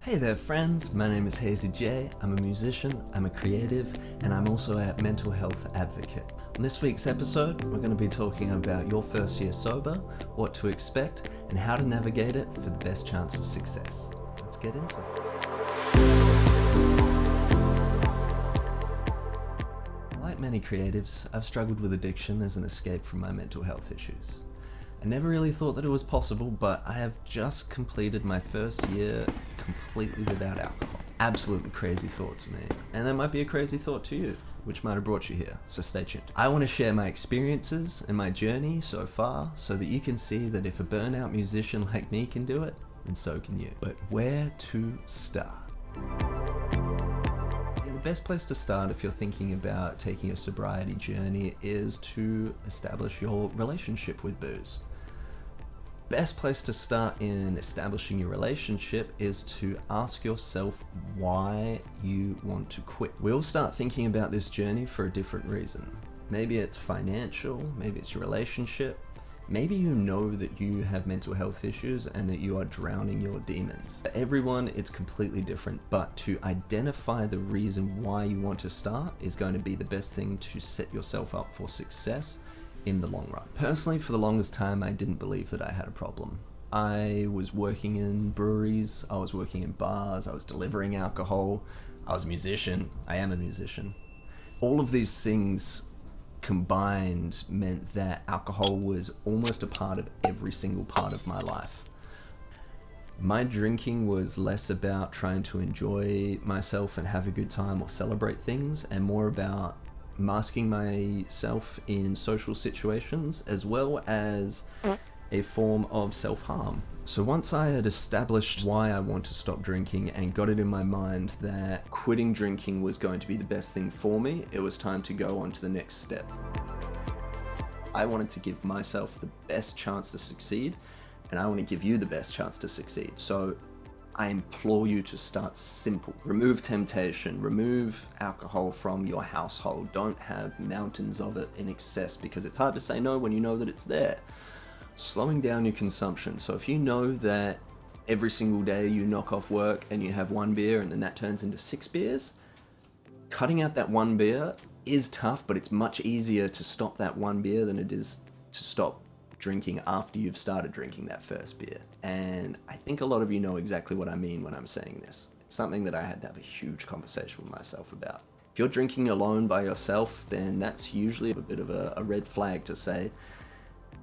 Hey there friends, my name is Hazy J. I'm a musician, I'm a creative, and I'm also a mental health advocate. On this week's episode, we're going to be talking about your first year sober, what to expect, and how to navigate it for the best chance of success. Let's get into it. Like many creatives, I've struggled with addiction as an escape from my mental health issues. I never really thought that it was possible, but I have just completed my first year completely without alcohol. Absolutely crazy thought to me, and that might be a crazy thought to you, which might have brought you here, so stay tuned. I want to share my experiences and my journey so far so that you can see that if a burnout musician like me can do it, then so can you. But where to start? The best place to start if you're thinking about taking a sobriety journey is to establish your relationship with booze. Best place to start in establishing your relationship is to ask yourself why you want to quit. We all start thinking about this journey for a different reason. Maybe it's financial, maybe it's your relationship, maybe you know that you have mental health issues and that you are drowning your demons. For everyone, it's completely different, but to identify the reason why you want to start is going to be the best thing to set yourself up for success in the long run. Personally, for the longest time, I didn't believe that I had a problem. I was working in breweries, I was working in bars, I was delivering alcohol, I was a musician, I am a musician. All of these things combined meant that alcohol was almost a part of every single part of my life. My drinking was less about trying to enjoy myself and have a good time or celebrate things, and more about masking myself in social situations as well as a form of self-harm. So once I had established why I want to stop drinking and got it in my mind that quitting drinking was going to be the best thing for me, it was time to go on to the next step. I wanted to give myself the best chance to succeed, and I want to give you the best chance to succeed. So I implore you to start simple. Remove temptation, remove alcohol from your household. Don't have mountains of it in excess because it's hard to say no when you know that it's there. Slowing down your consumption. So if you know that every single day you knock off work and you have one beer and then that turns into 6 beers, cutting out that one beer is tough, but it's much easier to stop that one beer than it is to stop drinking after you've started drinking that first beer. And I think a lot of you know exactly what I mean when I'm saying this. It's something that I had to have a huge conversation with myself about. If you're drinking alone by yourself, then that's usually a bit of a red flag to say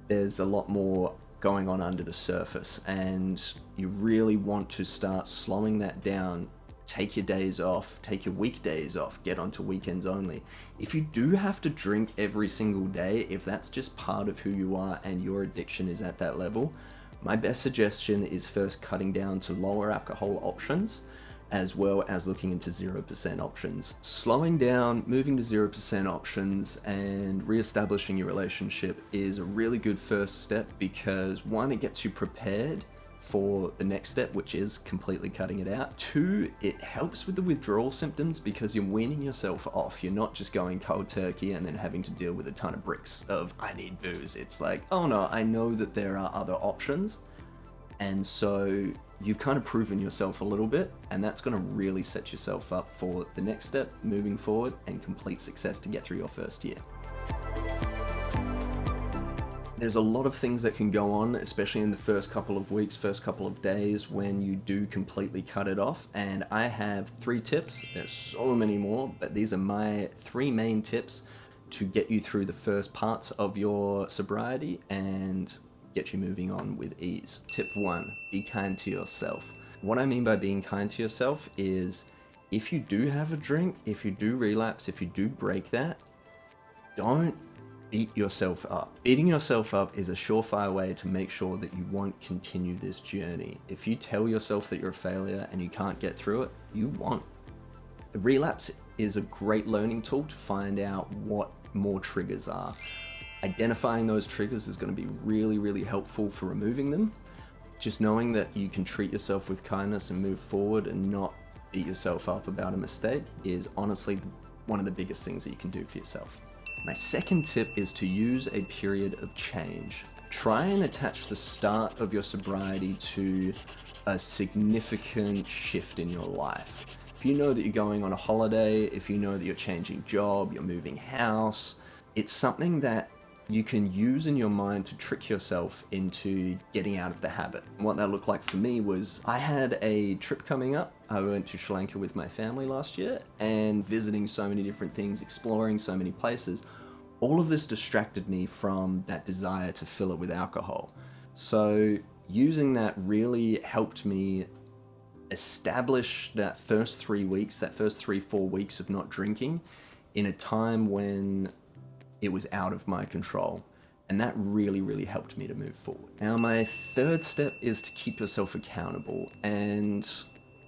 there's a lot more going on under the surface, and you really want to start slowing that down. Take your days off, take your weekdays off, get onto weekends only. If you do have to drink every single day, if that's just part of who you are and your addiction is at that level, my best suggestion is first cutting down to lower alcohol options, as well as looking into 0% options. Slowing down, moving to 0% options, and re-establishing your relationship is a really good first step because one, it gets you prepared for the next step, which is completely cutting it out. 2, it helps with the withdrawal symptoms because you're weaning yourself off. You're not just going cold turkey and then having to deal with a ton of bricks of I need booze. It's like, oh no, I know that there are other options. And so you've kind of proven yourself a little bit, and that's going to really set yourself up for the next step moving forward and complete success to get through your first year. There's a lot of things that can go on, especially in the first couple of weeks, first couple of days when you do completely cut it off. And I have 3 tips. There's so many more, but these are my 3 main tips to get you through the first parts of your sobriety and get you moving on with ease. Tip 1, be kind to yourself. What I mean by being kind to yourself is if you do have a drink, if you do relapse, if you do break that, don't beat yourself up. Beating yourself up is a surefire way to make sure that you won't continue this journey. If you tell yourself that you're a failure and you can't get through it, you won't. The relapse is a great learning tool to find out what more triggers are. Identifying those triggers is going to be really, really helpful for removing them. Just knowing that you can treat yourself with kindness and move forward and not beat yourself up about a mistake is honestly one of the biggest things that you can do for yourself. My second tip is to use a period of change. try and attach the start of your sobriety to a significant shift in your life. If you know that you're going on a holiday, if you know that you're changing job, you're moving house, it's something that you can use in your mind to trick yourself into getting out of the habit. And what that looked like for me was I had a trip coming up. I went to Sri Lanka with my family last year and visiting so many different things, exploring so many places. All of this distracted me from that desire to fill it with alcohol. So using that really helped me establish that first 3 weeks, that first 3-4 weeks of not drinking in a time when it was out of my control. And that really, really helped me to move forward. Now, my third step is to keep yourself accountable. And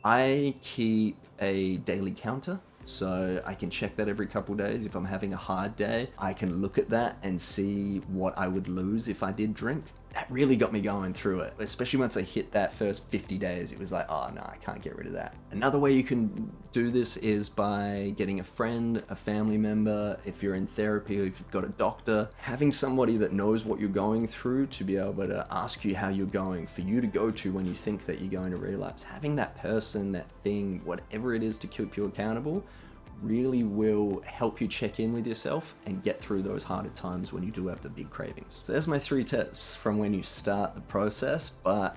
I keep a daily counter. So I can check that every couple days. If I'm having a hard day, I can look at that and see what I would lose if I did drink. That really got me going through it, especially once I hit that first 50 days. It was like, oh no, I can't get rid of that. Another way you can do this is by getting a friend, a family member, if you're in therapy or if you've got a doctor, having somebody that knows what you're going through to be able to ask you how you're going, for you to go to when you think that you're going to relapse. Having that person, that thing, whatever it is to keep you accountable, really will help you check in with yourself and get through those harder times when you do have the big cravings. So there's my 3 tips from when you start the process, but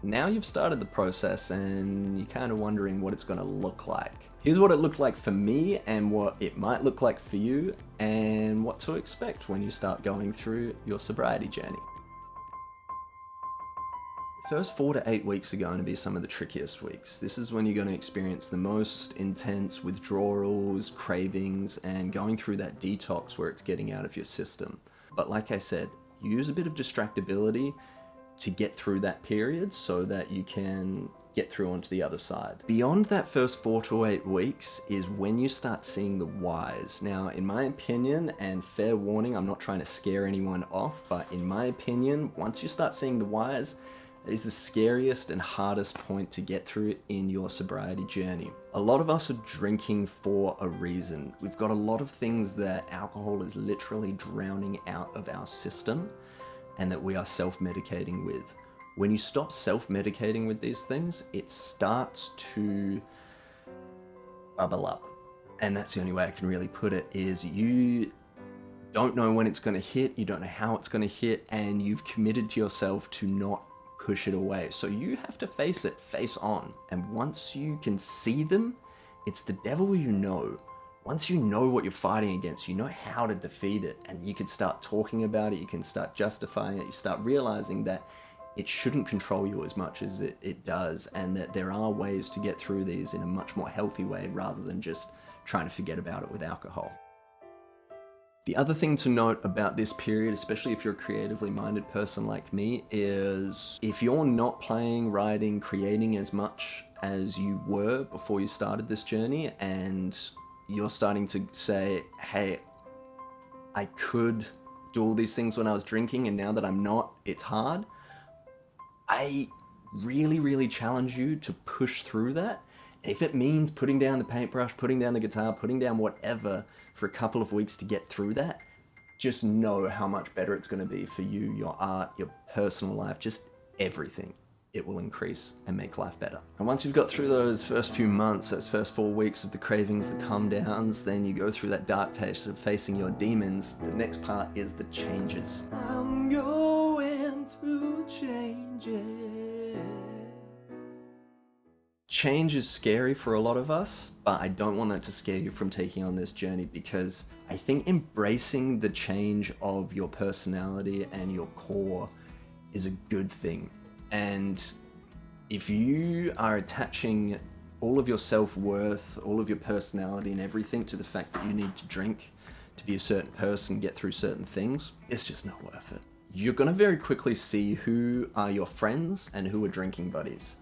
now you've started the process and you're kind of wondering what it's going to look like. Here's what it looked like for me and what it might look like for you and what to expect when you start going through your sobriety journey. The first 4 to 8 weeks are going to be some of the trickiest weeks. This is when you're going to experience the most intense withdrawals, cravings, and going through that detox where it's getting out of your system. But like I said, use a bit of distractibility to get through that period so that you can get through onto the other side. Beyond that first 4 to 8 weeks is when you start seeing the whys. Now, in my opinion, and fair warning, I'm not trying to scare anyone off, but in my opinion, once you start seeing the whys, that is the scariest and hardest point to get through in your sobriety journey. A lot of us are drinking for a reason. We've got a lot of things that alcohol is literally drowning out of our system and that we are self-medicating with. When you stop self-medicating with these things, it starts to bubble up. And that's the only way I can really put it, is you don't know when it's going to hit, you don't know how it's going to hit, and you've committed to yourself to not push it away. So you have to face it face on. And once you can see them, it's the devil you know. Once you know what you're fighting against, you know how to defeat it, and you can start talking about it, you can start justifying it, you start realizing that it shouldn't control you as much as it does, and that there are ways to get through these in a much more healthy way rather than just trying to forget about it with alcohol. The other thing to note about this period, especially if you're a creatively minded person like me, is if you're not playing, writing, creating as much as you were before you started this journey, and you're starting to say, hey, I could do all these things when I was drinking, and now that I'm not, it's hard. I really, really challenge you to push through that. If it means putting down the paintbrush, putting down the guitar, putting down whatever for a couple of weeks to get through that, just know how much better it's going to be for you, your art, your personal life, just everything. It will increase and make life better. And once you've got through those first few months, those first 4 weeks of the cravings, the calm downs, then you go through that dark phase of facing your demons. The next part is the changes. I'm going through changes. Change is scary for a lot of us, but I don't want that to scare you from taking on this journey, because I think embracing the change of your personality and your core is a good thing. And if you are attaching all of your self-worth, all of your personality and everything to the fact that you need to drink to be a certain person, get through certain things, it's just not worth it. You're going to very quickly see who are your friends and who are drinking buddies.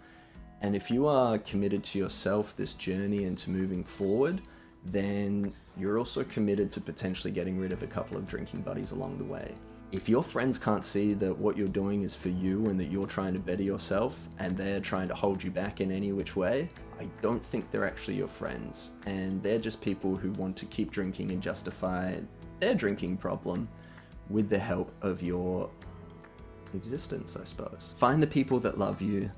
And if you are committed to yourself, this journey, and to moving forward, then you're also committed to potentially getting rid of a couple of drinking buddies along the way. If your friends can't see that what you're doing is for you and that you're trying to better yourself and they're trying to hold you back in any which way, I don't think they're actually your friends. And they're just people who want to keep drinking and justify their drinking problem with the help of your existence, I suppose. Find the people that love you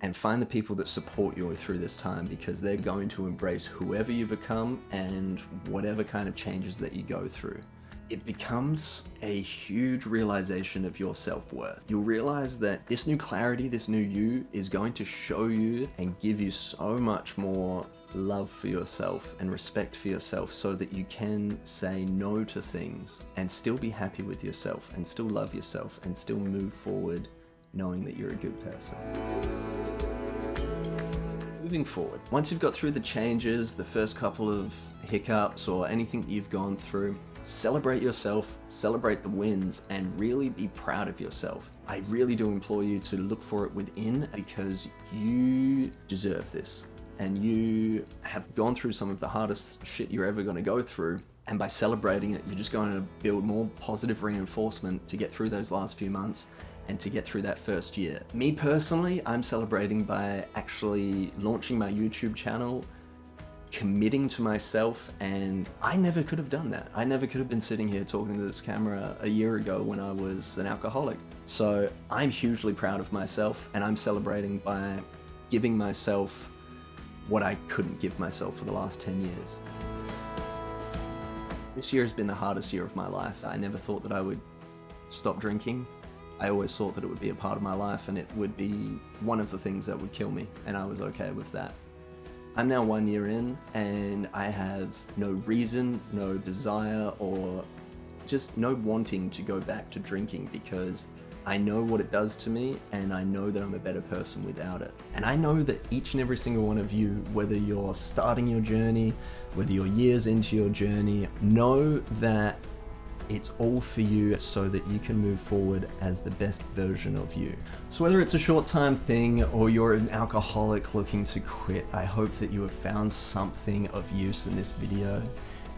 and find the people that support you through this time, because they're going to embrace whoever you become and whatever kind of changes that you go through. It becomes a huge realization of your self-worth. You'll realize that this new clarity, this new you, is going to show you and give you so much more love for yourself and respect for yourself, so that you can say no to things and still be happy with yourself and still love yourself and still move forward knowing that you're a good person. Moving forward, once you've got through the changes, the first couple of hiccups or anything that you've gone through, celebrate yourself, celebrate the wins, and really be proud of yourself. I really do implore you to look for it within, because you deserve this. And you have gone through some of the hardest shit you're ever going to go through. And by celebrating it, you're just going to build more positive reinforcement to get through those last few months and to get through that first year. Me personally, I'm celebrating by actually launching my YouTube channel, committing to myself, and I never could have done that. I never could have been sitting here talking to this camera a year ago when I was an alcoholic. So I'm hugely proud of myself, and I'm celebrating by giving myself what I couldn't give myself for the last 10 years. This year has been the hardest year of my life. I never thought that I would stop drinking. I always thought that it would be a part of my life and it would be one of the things that would kill me, and I was okay with that. I'm now 1 year in, and I have no reason, no desire, or just no wanting to go back to drinking, because I know what it does to me, and I know that I'm a better person without it. And I know that each and every single one of you, whether you're starting your journey, whether you're years into your journey, know that it's all for you so that you can move forward as the best version of you. So whether it's a short-time thing or you're an alcoholic looking to quit, I hope that you have found something of use in this video.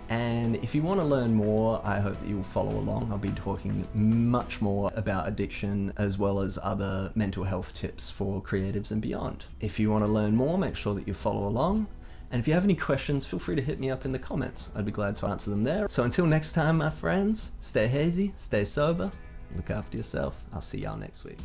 And if you want to learn more, I hope that you'll follow along. I'll be talking much more about addiction as well as other mental health tips for creatives and beyond. If you want to learn more, make sure that you follow along. And if you have any questions, feel free to hit me up in the comments. I'd be glad to answer them there. So until next time, my friends, stay hazy, stay sober, look after yourself. I'll see y'all next week.